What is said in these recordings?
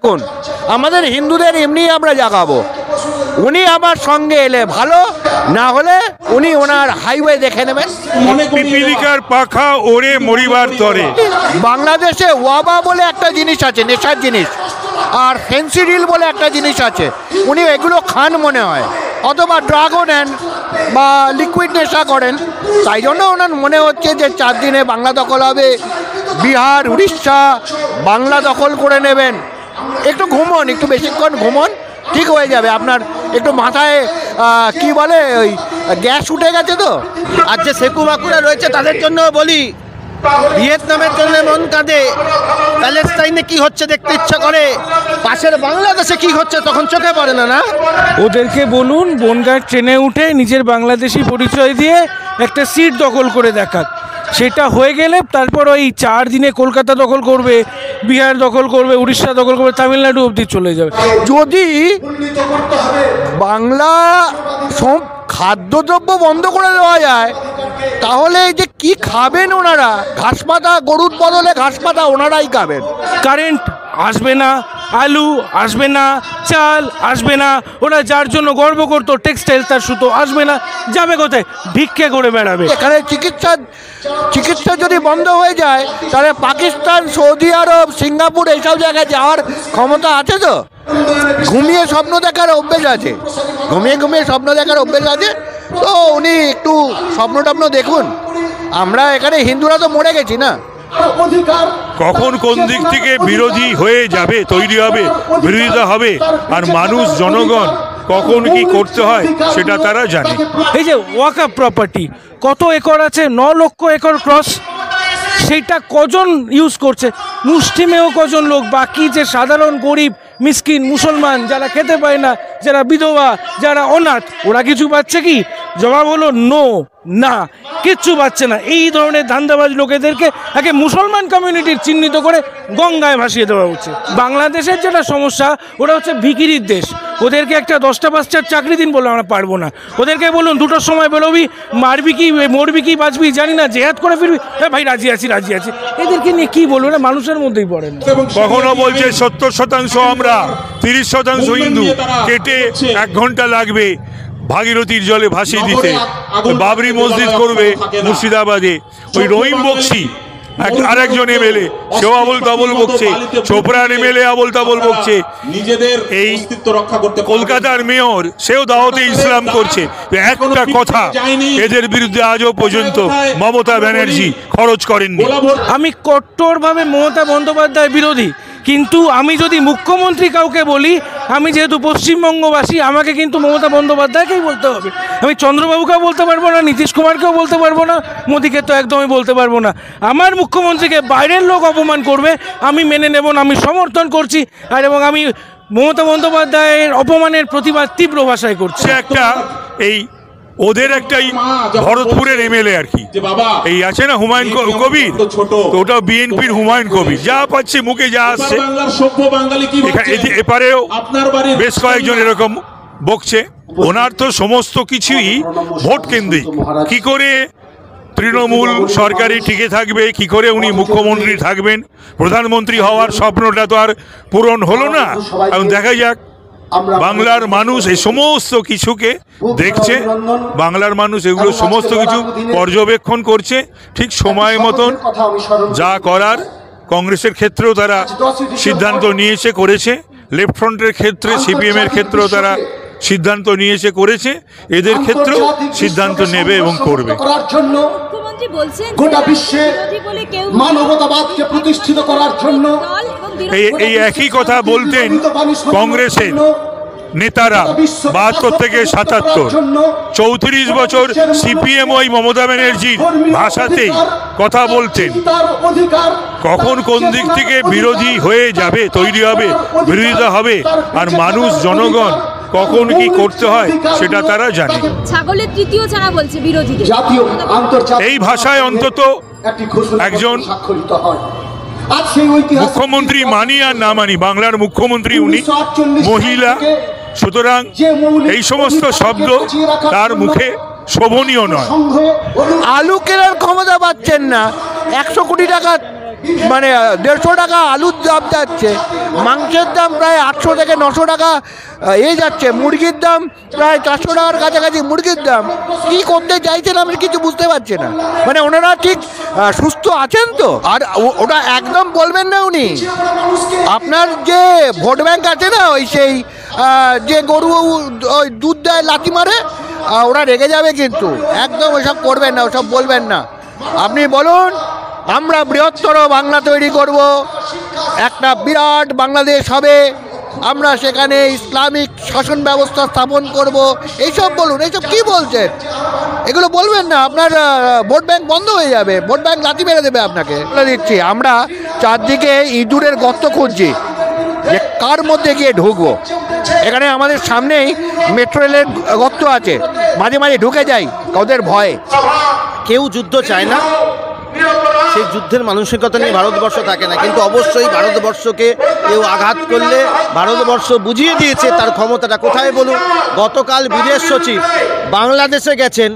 দেখুন, আমাদের হিন্দুদের এমনি আমরা জাগাবো। উনি আমার সঙ্গে এলে ভালো, না হলে উনি ওনার হাইওয়ে দেখে নেবেন। পিপিলিকার পাখা ওরে মরিবার তরে। বাংলাদেশে ওয়াবা বলে একটা জিনিস আছে, নেশার জিনিস, আর ফেন্সিডিল বলে একটা জিনিস আছে। উনি এগুলো খান মনে হয়, অথবা ড্রাগও নেন বা লিকুইড নেশা করেন। তাই জন্য ওনার মনে হচ্ছে যে 4 দিনে বাংলা দখল হবে, বিহার উড়িষ্যা বাংলা দখল করে নেবেন। একটু ঘুমন, একটু বেশিক্ষণ ঘুমন, ঠিক হয়ে যাবে। আপনার একটু মাথায় কি বলে ওই গ্যাস উঠে গেছে তো। আর যে সেকু বাকুরা রয়েছে তাদের জন্য বলি, ভিয়েতনামের জন্য মন কাঁদে, প্যালেস্টাইনে কি হচ্ছে দেখতে ইচ্ছা করে, পাশের বাংলাদেশে কি হচ্ছে তখন চোখে পড়ে না। না, ওদেরকে বলুন বনগাঁ ট্রেনে উঠে নিজের বাংলাদেশি পরিচয় দিয়ে একটা সিট দখল করে দেখাক। সেটা হয়ে গেলে তারপর ওই 4 দিনে কলকাতা দখল করবে, বিহার দখল করবে, উড়িষ্যা দখল করবে, তামিলনাড়ু অবধি চলে যাবে। যদি বাংলা সব খাদ্যদ্রব্য বন্ধ করে দেওয়া যায়, তাহলে যে কি খাবেন ওনারা? ঘাস পাতা, গরুর বদলে ঘাস পাতা ওনারাই খাবেন। কারেন্ট আসবে না, আলু আসবে না, চাল আসবে না। ওরা যার জন্য গর্ব করতো টেক্সটাইল, তার সুতো আসবে না। যাবে কোথায়? ভিক্ষে করে বেড়াবে। এখানে চিকিৎসা যদি বন্ধ হয়ে যায়, তাহলে পাকিস্তান, সৌদি আরব, সিঙ্গাপুর এইসব জায়গায় যাওয়ার ক্ষমতা আছে তো? ঘুমিয়ে স্বপ্ন দেখার অভ্যেস আছে, ঘুমিয়ে স্বপ্ন দেখার অভ্যেস আছে। তো উনি একটু স্বপ্ন দেখুন। আমরা এখানে হিন্দুরা তো মরে গেছি না। কখন কোন দিক থেকে বিরোধী হয়ে যাবে, তৈরি হবে, বিরোধিতা হবে, আর মানুষ জনগণ কখন কি করতে হয় সেটা তারা জানে। এই যে ওয়াকআপ প্রপার্টি, কত একর আছে? 9 লক্ষ একর ক্রস। সেইটা কজন ইউজ করছে? মুষ্টিমেয় কজন লোক। বাকি যে সাধারণ গরিব মিসকিন মুসলমান যারা খেতে পায় না, যারা বিধবা, যারা অনাথ, ওরা কিছু পাচ্ছে কি? জবাব হলো নো, না, কিচ্ছু পাচ্ছে না। এই ধরনের ধান্দাবাজ লোকেদেরকে একে মুসলমান কমিউনিটির চিহ্নিত করে গঙ্গায় ভাসিয়ে দেওয়া উচিত। বাংলাদেশের যেটা সমস্যা, ওরা হচ্ছে ভিখিরির দেশ। ওদেরকে একটা 10টা 5টার চাকরি দিন বলে আমরা পারবো না। ওদেরকে বলুন 2টোর সময় বেরোবি, মারবি কি মরবি কি বাঁচবি জানি না, জেহাদ করে ফিরবি, হ্যাঁ ভাই রাজি আছি। এদেরকে নিয়ে কি বলবো? না, মানুষের মধ্যেই পড়ে না। কখনো বলছে 70% আমরা, 30% হিন্দু, কেটে 1 ঘন্টা লাগবে ভাগীরথীর জলে ভাসিয়ে দিতে। বাবরি মসজিদ করবে মুর্শিদাবাদে। ওই রহিম বক্সি আরেকজন এমএলএ, সেও আবল তাবল বকছে। চোপড়ার এমএলএ আবল তাবল বকছে। এই কলকাতার মেয়র, সেও দাওয়াতে ইসলাম করছে। একটা কথা এদের বিরুদ্ধে আজও পর্যন্ত মমতা ব্যানার্জি খরচ করেননি। আমি কট্টরভাবে মমতা বন্দ্যোপাধ্যায় বিরোধী, কিন্তু আমি যদি মুখ্যমন্ত্রী কাউকে বলি, আমি যেহেতু পশ্চিমবঙ্গবাসী, আমাকে কিন্তু মমতা বন্দ্যোপাধ্যায়কেই বলতে হবে। আমি চন্দ্রবাবুকেও বলতে পারবো না, নীতিশ কুমারকেও বলতে পারবো না, মোদীকে তো একদমই বলতে পারবো না। আমার মুখ্যমন্ত্রীকে বাইরের লোক অপমান করবে, আমি মেনে নেব না, আমি সমর্থন করছি। আর এবং আমি মমতা বন্দ্যোপাধ্যায়ের অপমানের প্রতিবাদ তীব্র ভাষায় করছি। একটা এই ওদের একটাই ভরতপুরের এমএলএ আর কি, এই আছে না হুমায়ুন কবির, ওটা বিএনপির হুমায়ুন কবির, যা পাচ্ছে মুখে যা আসছে। এপারেও বেশ কয়েকজন এরকম বকছে। ওনার তো সমস্ত কিছুই ভোট কেন্দ্রিক। কি করে তৃণমূল সরকারি টিকে থাকবে, কি করে উনি মুখ্যমন্ত্রী থাকবেন, প্রধানমন্ত্রী হওয়ার স্বপ্নটা তো আর পূরণ হলো না। এখন দেখা যাক, বাংলার মানুষ এই সমস্ত কিছুকে দেখছে, বাংলার মানুষ এগুলো সমস্ত কিছু পর্যবেক্ষণ করছে। ঠিক সময় মতন যা করার কংগ্রেসের ক্ষেত্রেও তারা সিদ্ধান্ত নিয়েছে, করেছে। লেফট ফ্রন্টের ক্ষেত্রে, সিপিএম এর ক্ষেত্রেও তারা সিদ্ধান্ত নিয়েছে, করেছে। এদের ক্ষেত্রেও সিদ্ধান্ত নেবে এবং করবে। গোটা বিশ্বে মানবতাবাদকে প্রতিষ্ঠিত করার জন্য এই একই কথা বলতেন কংগ্রেসের নেতারা 72 থেকে 77। 34 বছর সিপিএম ওই মমতা ব্যানার্জির ভাষাতেই কথা বলতেন। কখন কোন দিক থেকে বিরোধী হয়ে যাবে, তৈরি হবে, বিরোধিতা হবে, আর মানুষ জনগণ কখন কি করতে হয় সেটা তারা জানে। ছাগলের তৃতীয় ছানা বলছে বিরোধীদের। এই ভাষায় অন্তত একজন মুখ্যমন্ত্রী, মানি আর না মানি, বাংলার মুখ্যমন্ত্রী উনি মহিলা, সুতরাং এই সমস্ত শব্দ তার মুখে শোভনীয় নয়। আলু কেনার ক্ষমতা পাচ্ছেন না, 100 কোটি টাকা মানে 150 টাকা আলুর দাম যাচ্ছে, মাংসের দাম প্রায় 800 থেকে 900 টাকা যাচ্ছে, মুরগির দাম প্রায় 400 টাকার কাছাকাছি মুরগির দাম। কী করতে চাইছেন আমি কিছু বুঝতে পারছি না। মানে ওনারা ঠিক সুস্থ আছেন তো? আর ওটা একদম বলবেন না উনি। আপনার যে ভোট ব্যাংক আছে না, ওই সেই যে গরু ওই দুধ দেয় লাথি মারে, ওরা রেগে যাবে কিন্তু। একদম ওসব করবেন না, ওসব বলবেন না। আপনি বলুন আমরা বৃহত্তর বাংলা তৈরি করব, একটা বিরাট বাংলাদেশ হবে, আমরা সেখানে ইসলামিক শাসন ব্যবস্থা স্থাপন করব, এইসব বলুন। এইসব কি বলছেন? এগুলো বলবেন না, আপনার ভোট ব্যাংক বন্ধ হয়ে যাবে, ভোট ব্যাংক লাথি মেরে দেবে আপনাকে। বলে দিচ্ছি, আমরা চারদিকে ইঁদুরের গর্ত খুঁজছি যে কার মধ্যে গিয়ে ঢুকবো। এখানে আমাদের সামনেই মেট্রো রেলের গর্ত আছে, মাঝে মাঝে ঢুকে যাই ওদের ভয়ে। কেউ যুদ্ধ চায় না, সেই যুদ্ধের মানসিকতা নিয়ে ভারতবর্ষ থাকে না, কিন্তু অবশ্যই ভারতবর্ষকে কেউ আঘাত করলে ভারতবর্ষ বুঝিয়ে দিয়েছে তার ক্ষমতাটা কোথায়। বলুন, গতকাল বিদেশ সচিব বাংলাদেশে গেছেন,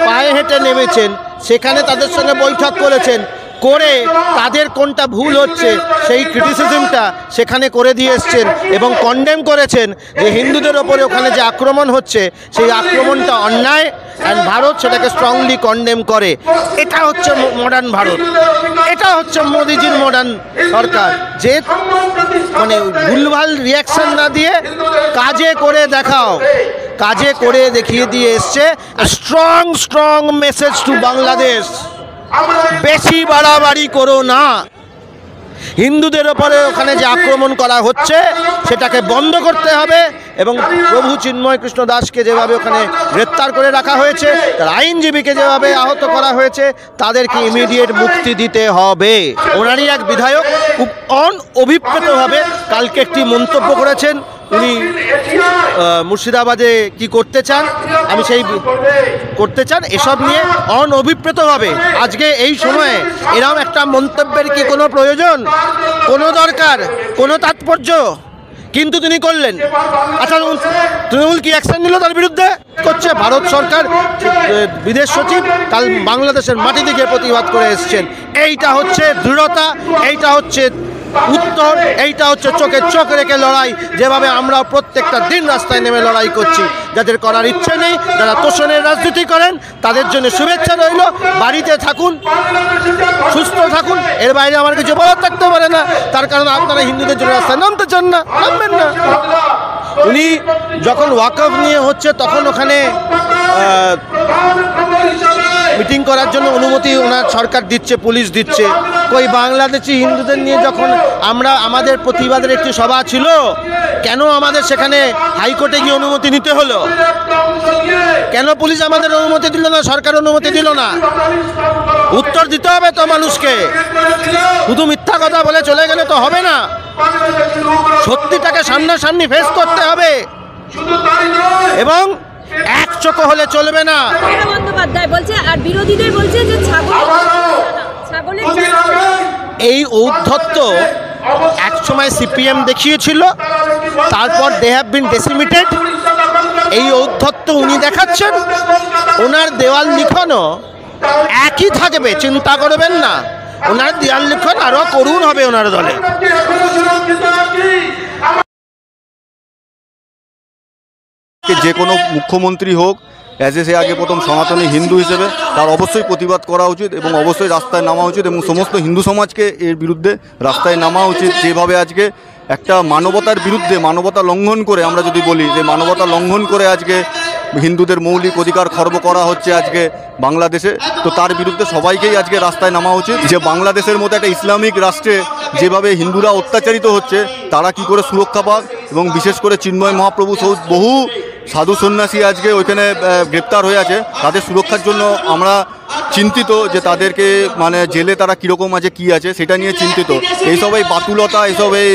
পায়ে হেঁটে নেমেছেন, সেখানে তাদের সঙ্গে বৈঠক করেছেন, করে তাদের কোনটা ভুল হচ্ছে সেই ক্রিটিসিজমটা সেখানে করে দিয়ে এসছেন এবং কন্ডেম করেছেন যে হিন্দুদের ওপরে ওখানে যে আক্রমণ হচ্ছে সেই আক্রমণটা অন্যায়, অ্যান্ড ভারত সেটাকে স্ট্রংলি কন্ডেম করে। এটা হচ্ছে মডার্ন ভারত, এটা হচ্ছে মোদিজির মডার্ন সরকার, যে মানে ভুলভাল রিয়াকশন না দিয়ে কাজে করে দেখাও, কাজে করে দেখিয়ে দিয়ে এসছে। স্ট্রং মেসেজ টু বাংলাদেশ, বেশি বাড়াবাড়ি করো না, হিন্দুদের ওপরে ওখানে যে আক্রমণ করা হচ্ছে সেটাকে বন্ধ করতে হবে এবং প্রভু চিন্ময় কৃষ্ণ দাসকে যেভাবে ওখানে গ্রেপ্তার করে রাখা হয়েছে, তার আইনজীবীকে যেভাবে আহত করা হয়েছে, তাদেরকে ইমিডিয়েট মুক্তি দিতে হবে। ওনারই এক বিধায়ক খুব অনভিপ্রেতভাবে কালকে একটি মন্তব্য করেছেন, উনি মুর্শিদাবাদে কি করতে চান, আমি সেই করতে চান, এসব নিয়ে অনভিপ্রেতভাবে আজকে এই সময়ে এরকম একটা মন্তব্যের কি কোনো প্রয়োজন, কোনো দরকার, কোনো তাৎপর্য? কিন্তু তিনি করলেন। আচ্ছা, তৃণমূল কি অ্যাকশন নিল তার বিরুদ্ধে? করছে ভারত সরকার, বিদেশ সচিব কাল বাংলাদেশের মাটি থেকে প্রতিবাদ করে এসছেন। এইটা হচ্ছে দৃঢ়তা, এইটা হচ্ছে উত্তর, এইটা হচ্ছে চোখে চোখ রেখে লড়াই, যেভাবে আমরা প্রত্যেকটা দিন রাস্তায় নেমে লড়াই করছি। যাদের করার ইচ্ছে নেই, যারা তোষণের রাজনীতি করেন, তাদের জন্য শুভেচ্ছা রইল। বাড়িতে থাকুন, সুস্থ থাকুন, এর বাইরে আমার কিছু বলার থাকতে পারে না। তার কারণ আপনারা হিন্দুদের জন্য রাস্তায় নামতে চান না, নামবেন না। উনি যখন ওয়াকফ নিয়ে হচ্ছে তখন ওখানে মিটিং করার জন্য অনুমতি ওনার সরকার দিচ্ছে, পুলিশ দিচ্ছে। কই বাংলাদেশি হিন্দুদের নিয়ে যখন আমরা আমাদের প্রতিবাদের একটি সভা ছিল, কেন আমাদের সেখানে হাইকোর্টে গিয়ে অনুমতি নিতে হলো? কেন পুলিশ আমাদের অনুমতি দিল না, সরকার অনুমতি দিল না? উত্তর দিতে হবে তো মানুষকে, শুধু মিথ্যা কথা বলে চলে গেলে তো হবে না। সত্যিটাকে সামনাসামনি ফেস করতে হবে এবং এক চোখ হলে চলবে না। বন্দ্যোপাধ্যায় বলছে, আর বিরোধীদের বলছে যে ছাগলের এই ঔদ্ধত্য একসময় সিপিএম দেখিয়েছিল, তারপর দে হ্যাভ বিন ডেসিমিটেড। এই ঔদ্ধত্য উনি দেখাচ্ছেন, ওনার দেওয়াল লিখনও একই থাকবে, চিন্তা করবেন না। ওনার দেওয়াল লিখন আরও করুণ হবে ওনার দলে। যে কোনো মুখ্যমন্ত্রী হোক, সে আগে প্রথম সনাতনী হিন্দু হিসেবে তার অবশ্যই প্রতিবাদ করা উচিত এবং অবশ্যই রাস্তায় নামা উচিত এবং সমস্ত হিন্দু সমাজকে এর বিরুদ্ধে রাস্তায় নামা উচিত। যেভাবে আজকে একটা মানবতার বিরুদ্ধে, মানবতা লঙ্ঘন করে, আমরা যদি বলি যে মানবতা লঙ্ঘন করে আজকে হিন্দুদের মৌলিক অধিকার খর্ব করা হচ্ছে আজকে বাংলাদেশে, তো তার বিরুদ্ধে সবাইকেই আজকে রাস্তায় নামা উচিত। যে বাংলাদেশের মতো একটা ইসলামিক রাষ্ট্রে যেভাবে হিন্দুরা অত্যাচারিত হচ্ছে, তারা কি করে সুরক্ষা পাক এবং বিশেষ করে চিন্ময় মহাপ্রভু সহ বহু সাধু সন্ন্যাসী আজকে ওইখানে গ্রেপ্তার হয়ে আছে, তাদের সুরক্ষার জন্য আমরা চিন্তিত যে তাদেরকে মানে জেলে তারা কীরকম আছে, কি আছে সেটা নিয়ে চিন্তিত। এইসব এই বাতুলতা, এইসব এই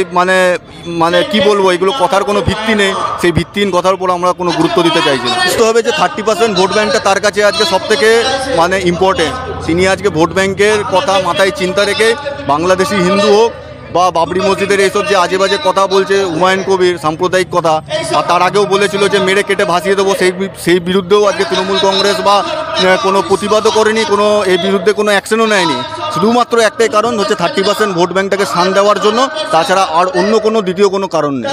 মানে কি বলবো, এগুলো কথার কোনো ভিত্তি নেই। সেই ভিত্তিহীন কথার উপর আমরা কোনো গুরুত্ব দিতে চাইছি না। বুঝতে হবে যে 30% ভোট ব্যাঙ্কটা তার কাছে আজকে সবথেকে মানে ইম্পর্টেন্ট। তিনি আজকে ভোট ব্যাঙ্কের কথা মাথায় চিন্তা রেখে বাংলাদেশি হিন্দু হোক বা বাবরি মসজিদের এইসব যে আজে বাজে কথা বলছে, হুমায়ুন কবির সাম্প্রদায়িক কথা, আর তার আগেও বলেছিল যে মেরে কেটে ভাসিয়ে দেবো, সেই বিরুদ্ধেও আজকে তৃণমূল কংগ্রেস বা কোনো প্রতিবাদও করেনি, কোনো এর বিরুদ্ধে কোনো অ্যাকশনও নেয়নি। শুধুমাত্র একটাই কারণ হচ্ছে 30% ভোট ব্যাংকটাকে শান দেওয়ার জন্য, তাছাড়া আর অন্য কোনো দ্বিতীয় কোনো কারণ নেই।